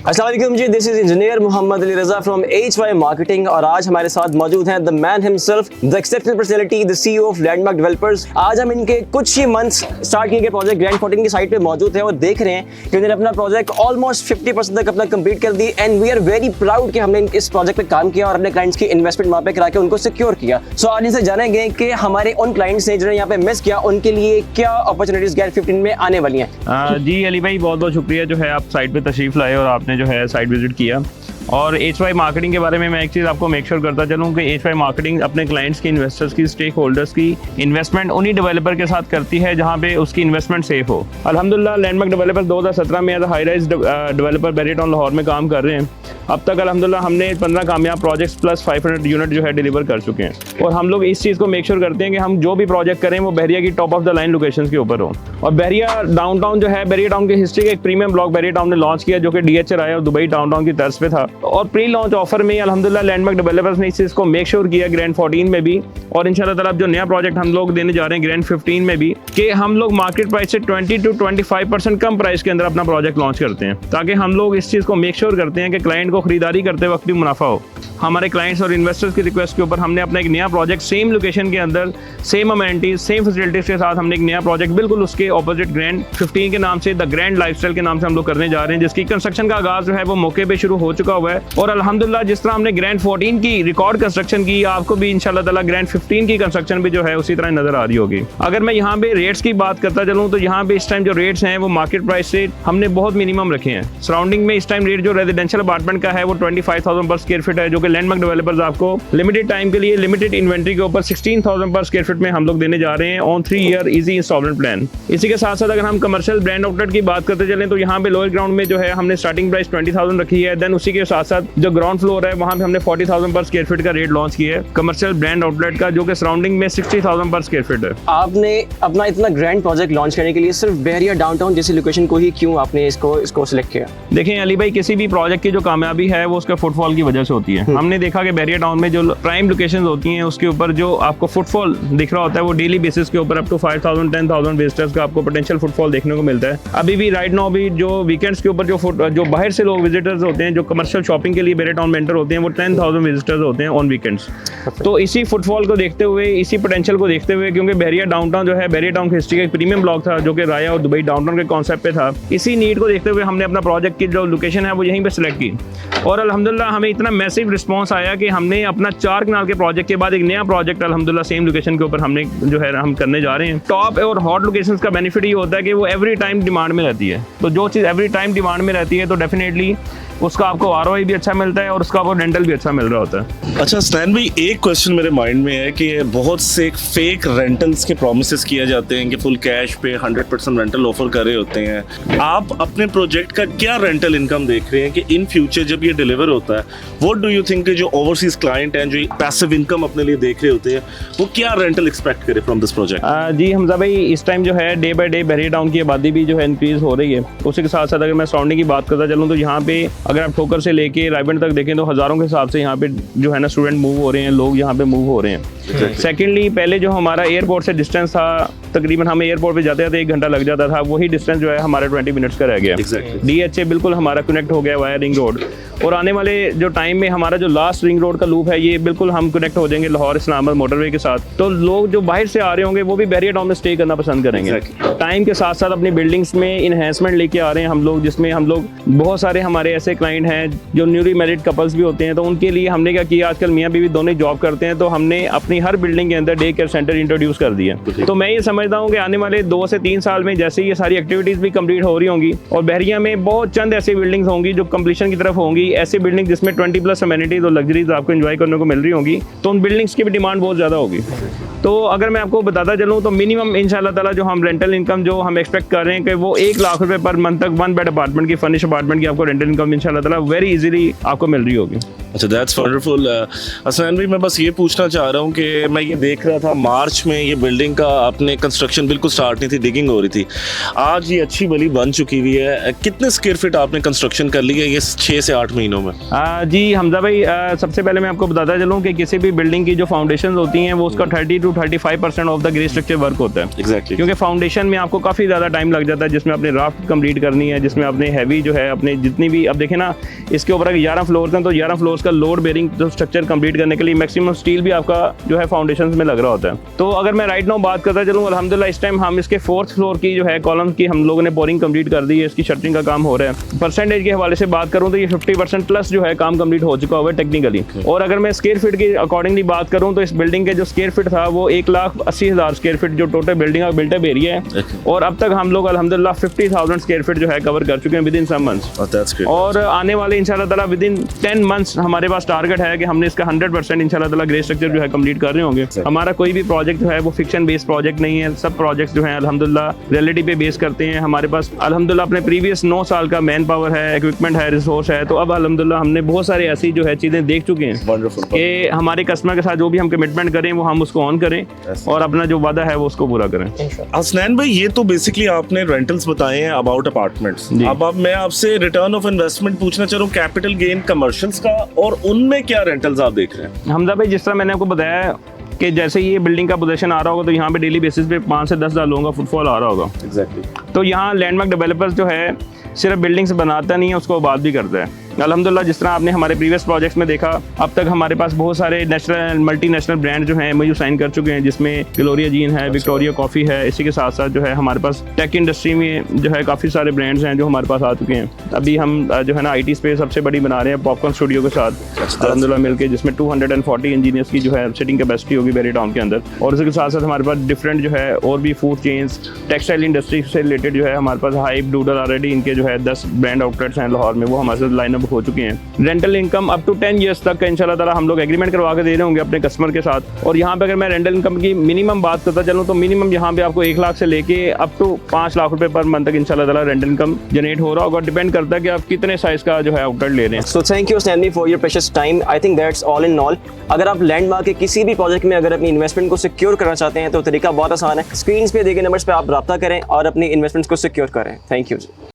अस्सलाम वालेकुम जी, this is engineer Mohammad Ali Raza from HY marketing और आज हमारे साथ मौजूद हैं the man himself, the exceptional personality, the CEO of Landmark Developers. आज हम इनके कुछ ही मंथ्स स्टार्ट किए गए प्रोजेक्ट ग्रैंड 14 की साइट पे मौजूद हैं और देख रहे हैं कि उन्होंने अपना प्रोजेक्ट ऑलमोस्ट 50% तक अपना कंप्लीट कर दी and we are very proud कि हमने इस प्रोजेक्ट पे काम किया और अपने क्लाइंट्स की इन्वेस्टमेंट वहाँ पे करा के उनको सिक्योर किया। सो आज इनसे जानेंगे कि हमारे उन क्लाइंट्स ने जिन्होंने यहाँ पे मिस किया उनके लिए क्या अपॉर्चुनिटीज ग्रैंड 15 में आने वाली हैं। जी अली भाई, बहुत बहुत शुक्रिया जो है आप साइट पे तशरीफ़ लाए और आपने जो है साइट विजिट किया। और HY मार्केटिंग के बारे में मैं एक चीज़ आपको मेक श्योर करता चलूँ कि HY मार्केटिंग अपने क्लाइंट्स की, इन्वेस्टर्स की, स्टेक होल्डर्स की इन्वेस्टमेंट उन्हीं डेवलपर के साथ करती है जहाँ पे उसकी इन्वेस्टमेंट सेफ हो। अल्हम्दुलिल्लाह लैंडमार्क डेवलपर 2017 में as high rise developer Bahria Town Lahore में काम कर रहे हैं। अब तक अल्हम्दुलिल्लाह हमने 15 कामयाब प्रोजेक्ट्स प्लस 500 यूनिट जो है डिलीवर कर चुके हैं। और हम लोग इस चीज़ को मेक श्योर करते हैं कि हम जो भी प्रोजेक्ट करें वो बहरिया की top of the line locations के ऊपर हो। और बहरिया डाउनटाउन जो है, बहरिया टाउन की हिस्ट्री का एक प्रीमियम ब्लॉक बहरिया टाउन ने लॉन्च किया जो कि DHR आया और दुबई डाउनटाउन की तर्ज पे था। और प्री लॉन्च ऑफर में अल्हम्दुलिल्लाह लैंडमार्क डेवलपर्स ने इस चीज़ को मेक श्योर किया ग्रैंड 14 में भी और इंशाल्लाह ताला जो नया प्रोजेक्ट हम लोग देने जा रहे हैं ग्रैंड 15 में भी, कि हम लोग मार्केट प्राइस से 20 to 25% कम प्राइस के अंदर अपना प्रोजेक्ट लॉन्च करते हैं ताकि हम लोग इस चीज़ को मेक श्योर करते हैं कि क्लाइंट को खरीदारी करते वक्त भी मुनाफा हो। हमारे क्लाइंट्स और इन्वेस्टर्स की रिक्वेस्ट के ऊपर हमने अपना एक नया प्रोजेक्ट सेम लोकेशन के अंदर, सेम अमेनिटीज, सेम फैसिलिटीज के साथ हमने एक नया प्रोजेक्ट बिल्कुल उसके ऑपोजिट ग्रैंड 15 के नाम से, द ग्रैंड लाइफस्टाइल के नाम से हम लोग करने जा रहे हैं, जिसकी कंस्ट्रक्शन का आगाज जो है वो मौके पे शुरू हो चुका हुआ है। और अल्हम्दुलिल्लाह जिस तरह हमने ग्रैंड 14 की रिकॉर्ड कंस्ट्रक्शन की, आपको भी इंशाल्लाह ताला ग्रैंड 15 की कंस्ट्रक्शन भी जो है उसी तरह नजर आ रही होगी। अगर मैं यहाँ पे रेट्स की बात करता चलूँ तो यहाँ पे इस टाइम जो रेट्स हैं वो मार्केट प्राइस से हमने बहुत मिनिमम रखे हैं। सराउंडिंग में इस टाइम रेट जो रेजिडेंशियल अपार्टमेंट का है वो 25,000 पर स्क्वायर फीट है, जो कि लैंडमार्क डेवलपर्स आपको लिमिटेड टाइम के लिए लिमिटेड इन्वेंट्री के ऊपर 16,000 पर स्क्वायर फीट में हम लोग देने जा रहे हैं on 3 year easy instalment plan. इसी के साथ साथ अगर हम कमर्शियल ब्रांड आउटलेट की बात करते चलें तो यहाँ पे लोअर ग्राउंड में जो है हमने स्टार्टिंग प्राइस 20,000 रखी है। देन उसी के साथ साथ जो ग्राउंड फ्लोर है वहाँ पे हमने 40,000 पर स्क्वायर फीट का रेट लॉन्च किया है कमर्शियल ब्रांड आउटलेट का, जो कि सराउंडिंग में 60,000 पर स्क्वायर फीट है। आपने अपना इतना ग्रैंड प्रोजेक्ट लॉन्च करने के लिए सिर्फ बहरिया डाउनटाउन जैसी लोकेशन को ही क्यों आपने इसको सिलेक्ट किया? देखें अली भाई, किसी भी प्रोजेक्ट की जो कामयाबी है वो उसका फुटफॉल की वजह से होती है। हमने देखा कि बहरिया टाउन में जो प्राइम लोकेशंस होती हैं उसके ऊपर जो आपको फुटफॉल दिख रहा होता है वो डेली बेसिस के ऊपर अप टू 5,000 10,000 विजिटर्स का आपको पोटेंशियल फुटफॉल देखने को मिलता है। अभी भी राइट नाउ भी जो वीकेंड्स के ऊपर जो बाहर से लोग विजिटर्स होते हैं जो कमर्शियल शॉपिंग के लिए बहरिया टाउन में एंटर होते हैं वो 10,000 विजिटर्स होते हैं ऑन वीकेंड्स। तो इसी फुटफॉल को देखते हुए, इसी पोटेंशियल को देखते हुए, क्योंकि बहरिया डाउनटाउन जो है बहरिया टाउन की हिस्ट्री का एक प्रीमियम ब्लॉक था जो कि राया और दुबई डाउनटाउन के कॉन्सेप्ट पे था, इसी नीड को देखते हुए हमने अपना प्रोजेक्ट की जो लोकेशन है वो यहीं पे सिलेक्ट की। और अल्हम्दुलिल्लाह हमें इतना मैसिव रिस्पांस आया कि हमने अपना 4 कनाल के प्रोजेक्ट के बाद एक नया प्रोजेक्ट अल्हम्दुलिल्लाह सेम लोकेशन के ऊपर हमने जो है हम करने जा रहे हैं। टॉप और हॉट लोकेशंस का बेनिफिट ये होता है कि वो एवरी टाइम डिमांड में रहती है। तो जो चीज़ एवरी टाइम डिमांड में रहती है तो डेफिनेटली उसका आपको ROI भी अच्छा मिलता है और उसका आपको रेंटल भी अच्छा मिल रहा होता है। अच्छा स्टैन भाई, एक क्वेश्चन मेरे माइंड में है कि बहुत से फेक रेंटल्स के प्रोमिसेस किए जाते हैं कि फुल कैश पे 100% रेंटल ऑफर कर रहे होते हैं। आप अपने प्रोजेक्ट का क्या रेंटल इनकम देख रहे हैं कि इन फ्यूचर जब ये डिलीवर होता है, व्हाट डू यू थिंक जो ओवरसीज क्लाइंट हैं जो पैसिव इनकम अपने लिए देख रहे होते हैं वो क्या रेंटल एक्सपेक्ट करे फ्रॉम दिस प्रोजेक्ट? जी हमजा भाई, इस टाइम जो है day by day Bahria town की आबादी भी जो है इंक्रीज हो रही है। उसी के साथ साथ अगर मैं सराउंडिंग की बात करता चलूँ तो यहाँ पे अगर आप ठोकर से लेके रायबंड तक देखें तो हज़ारों के हिसाब से यहाँ पे जो है ना स्टूडेंट मूव हो रहे हैं, लोग यहाँ पे मूव हो रहे हैं। सेकेंडली, पहले जो हमारा एयरपोर्ट से डिस्टेंस था, तकरीबन हमें एयरपोर्ट पे जाते थे 1 घंटा लग जाता था, वही डिस्टेंस जो है हमारा 20 मिनट्स का रह गया। DHA बिल्कुल हमारा कनेक्ट हो गया वाया रिंग रोड। और आने वाले जो टाइम में हमारा जो लास्ट रिंग रोड का लूप है ये बिल्कुल हम कनेक्ट हो जाएंगे लाहौर इस्लामाबाद मोटरवे के साथ। तो लोग जो बाहर से आ रहे होंगे वो भी बहरिया टाउन में स्टे करना पसंद करेंगे। टाइम के साथ साथ अपनी बिल्डिंग्स में इन्हेंसमेंट लेके आ रहे हैं हम लोग, जिसमें हम लोग बहुत सारे हमारे ऐसे क्लाइंट हैं जो न्यूली मैरिड कपल्स भी होते हैं। तो उनके लिए हमने क्या किया, आजकल मियाँ बीवी दोनों जॉब करते हैं तो हमने अपनी हर बिल्डिंग के अंदर डे केयर सेंटर इंट्रोड्यूस कर दिया। तो मैं ये समझता हूँ कि आने वाले 2 से 3 साल में जैसे ये सारी एक्टिविटीज़ भी कंप्लीट हो रही होंगी और बहरिया में बहुत चंद ऐसी बिल्डिंग्स होंगी जो कंप्लीशन की तरफ होंगी, ऐसी बिल्डिंग जिसमें 20+ अमेनिटीज और लग्जरीज आपको एंजॉय करने को मिल रही होंगी, तो उन बिल्डिंग्स की भी डिमांड बहुत ज़्यादा होगी। तो अगर मैं आपको बताता चलूँ तो मिनिमम इंशाल्लाह ताला जो हम रेंटल इनकम जो हम एक्सपेक्ट कर रहे हैं कि वो 1 लाख रुपए पर मंथ तक 1 बेड अपार्टमेंट की, फर्निश अपार्टमेंट की आपको रेंटल इनकम इंशाल्लाह ताला वेरी इजीली आपको मिल रही होगी। अच्छा, दैट्स वंडरफुल। हसन भाई, मैं बस ये पूछना चाह रहा हूँ कि मैं ये देख रहा था मार्च में ये बिल्डिंग का अपने कंस्ट्रक्शन बिल्कुल स्टार्ट नहीं थी, डिगिंग हो रही थी। आज ये अच्छी भली बन चुकी हुई है। कितने स्क्वायर फीट आपने कंस्ट्रक्शन कर ली है ये 6 से 8 महीनों में? जी हमजा भाई, सबसे पहले मैं आपको बताता चलूँ कि किसी भी बिल्डिंग की जो फाउंडेशन होती हैं वो उसका 30 to to 35% of the grey structure work होता है। एग्जैक्टली। क्योंकि फाउंडेशन में आपको काफ़ी ज़्यादा टाइम लग जाता है, जिसमें आपने राफ्ट कंप्लीट करनी है, जिसमें आपने हैवी जो है अपने जितनी भी, अब देखें ना इसके ऊपर 11 फ्लोर्स हैं, तो 11 फ्लोर्स का लोड बेरिंग जो स्ट्रक्चर कंप्लीट करने के लिए मैक्सिमम स्टील भी आपका जो है फाउंडेशन में लग रहा होता है। तो अगर मैं राइट नाउ बात करता चलूँ, अल्हम्दुलिल्लाह इस टाइम हम इसके 4th फ्लोर की जो है कॉलम की हम लोगों ने बोरिंग कंप्लीट कर दी है, इसकी शटरिंग का काम हो रहा है। परसेंटेज के हवाले से बात करूँ तो ये 50% प्लस जो है काम कंप्लीट हो चुका हुआ है टेक्निकली। और अगर मैं स्क्वायर फीट की अकॉर्डिंगली बात करूँ तो इस बिल्डिंग के जो स्क्वायर फीट था वो 1,80,000 स्क्वायर फीट जो टोटल बिल्डिंग का बिल्टअप एरिया है, और अब तक हम लोग अल्हम्दुलिल्लाह 50,000 स्क्वायर फीट जो है कवर कर चुके हैं विद इन सम मंथ्स। और आने वाले इंशाल्लाह ताला विद इन 10 मंथ्स हमारे पास टारगेट है कि हमने इसका 100% इंशाल्लाह ताला ग्रे स्ट्रक्चर जो है कंप्लीट कर रहे होंगे। हमारा कोई भी प्रोजेक्ट जो है वो फिक्शन बेस्ड प्रोजेक्ट नहीं है, सब प्रोजेक्ट्स जो हैं अल्हम्दुलिल्लाह रियलिटी पे बेस करते हैं। हमारे पास अल्हम्दुलिल्लाह अपने प्रीवियस 9 साल का मैन पावर है, इक्विपमेंट है, रिसोर्स है, तो अब अल्हम्दुलिल्लाह हमने बहुत सारे ऐसी जो है चीज़ें देख चुके हैं कि हमारे कस्टमर के साथ जो भी हम कमिटमेंट करें वो हम उसको ऑन करें और अपना जो वादा है वो उसको पूरा करें। हसनैन भाई, ये तो बेसिकली आपने रेंटल्स बताए हैं अबाउट अपार्टमेंट्स। अब मैं आपसे रिटर्न ऑफ इन्वेस्टमेंट पूछना चाह रहा हूँ, कैपिटल गेन कमर्शियल्स का, और उनमें क्या रेंटल्स आप देख रहे हैं? हमजा भाई, जिस तरह मैंने आपको बताया कि जैसे ये बिल्डिंग का पोजीशन आ रहा होगा तो यहाँ पे डेली बेसिस पे 5 से 10 हज़ार लोगों का फुटफॉल आ रहा होगा। एग्जैक्टली। तो यहाँ लैंडमार्क डेवलपर्स जो है सिर्फ बिल्डिंग से बनाता नहीं है, उसको आबाद भी करता है। अल्हम्दुलिल्लाह जिस तरह आपने हमारे प्रीवियस प्रोजेक्ट्स में देखा, अब तक हमारे पास बहुत सारे नेशनल मल्टीनेशनल ब्रांड जो हैं एमओयू साइन कर चुके हैं, जिसमें ग्लोरिया जीन है, विक्टोरिया कॉफ़ी है। इसी के साथ साथ जो है हमारे पास टेक इंडस्ट्री में जो है काफ़ी सारे ब्रांड्स हैं जो हमारे पास आ चुके हैं। अभी हम जो है ना IT स्पेस सबसे बड़ी बना रहे हैं पॉपकॉर्न स्टूडियो के साथ अल्हम्दुलिल्लाह मिलकर, जिसमें 240 इंजीनियर्स की जो है सिटिंग कैपेसिटी होगी वेरी टाउन के अंदर। और उसके साथ साथ हमारे पास डिफरेंट जो है और भी फूड चेन्स, टेक्सटाइल इंडस्ट्री से रिलेटेड जो है हमारे पास हाइप, डूडल, ऑलरेडी इनके जो है 10 ब्रांड आउटलेट्स हैं लाहौर में, वो हमारे साथ लाइनअप हो चुके हैं। Rental income up to 10 years तक का इंशाल्लाह ताला हम लोग एग्रीमेंट करवा के दे रहे होंगे अपने कस्टमर के साथ। और यहाँ पे अगर मैं रेंटल इनकम की मिनिमम बात करता चलूँ तो मिनिमम यहाँ पे आपको 1 लाख से लेके अप टू 5 लाख रुपए पर मंथ तक इंशाल्लाह ताला रेंटल इनकम जनरेट हो रहा होगा। डिपेंड करता है कि आप कितने साइज का जो है आउटलेट ले रहे हैं। So thank you Stanley for your precious time. I think that's all in all. अगर आप लैंडमार्क के किसी भी प्रोजेक्ट में अगर अपनी इन्वेस्टमेंट को सिक्योर करना चाहते हैं तो तरीका बहुत आसान है। स्क्रीन पे दिए गए नंबर्स पे आप रब्ता करें और अपनी इन्वेस्टमेंट्स को सिक्योर करें। Thank you.